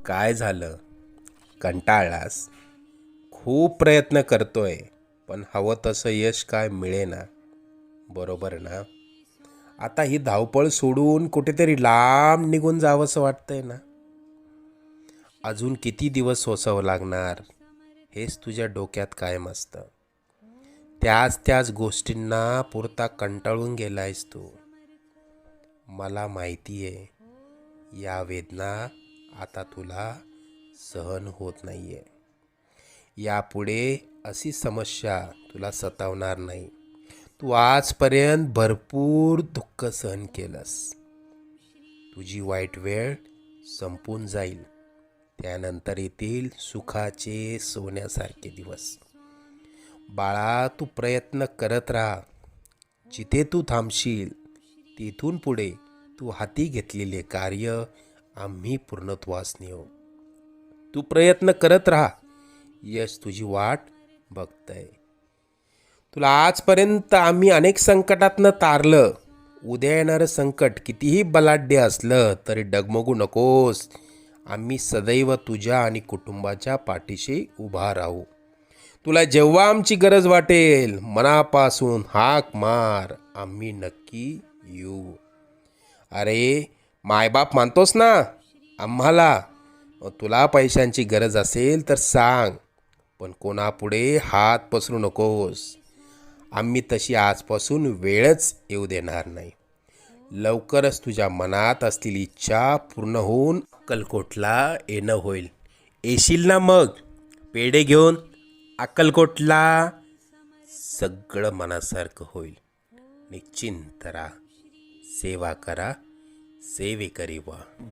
काय झालं? कंटाळलास? खूप प्रयत्न करतोय पण हवं तसं यश काय मिळेना, बरोबर ना? आता ही धावपळ सोडून कुठेतरी लांब निघून जावंसं वाटतंय ना? अजून किती दिवस सोसावं लागणार हेच तुझ्या डोक्यात कायम असतं. त्याच गोष्टींना पुरता कंटाळून गेलायस तू. मला माहिती आहे, या वेदना आता तुला सहन होत नाहीये. यापुढे अशी समस्या तुला सतावणार नाही. तू आजपर्यंत भरपूर दुःख सहन केलंस. तुझी वाईट वेळ संपून जाईल. त्यानंतर येतील सुखाचे सोन्यासारखे दिवस. बाळा, तू प्रयत्न करत राहा. जिथे तू थांबशील तिथून पुढे तू हाती घेतलेले कार्य आम्ही पूर्णत्वास नेऊ. तू प्रयत्न करत राहा. यश तुझी वाट बघतंय. तुला आजपर्यंत आम्ही अनेक संकटातनं तारलं. उद्या येणारं संकट कितीही बलाढ्य असलं तरी डगमगू नकोस. आम्ही सदैव तुझ्या आणि कुटुंबाच्या पाठीशी उभा राहू. तुला जेव्हा आमची गरज वाटेल मनापासून हाक मार, आम्ही नक्की येऊ. अरे, मायबाप मानतोस ना आम्हाला? तुला पैशांची गरज असेल तर सांग, पण कोणापुढे हात पसरू नकोस. आम्ही तशी आजपासून वेळच येऊ देणार नाही. लवकरच तुझ्या मनात असलेली इच्छा पूर्ण होऊन अक्कलकोटला येणं होईल. येशील ना मग पेढे घेऊन अक्कलकोटला? सगळं मनासारखं होईल. निश्चिंत राहा. सेवा करा, सेवेकरी व्हा.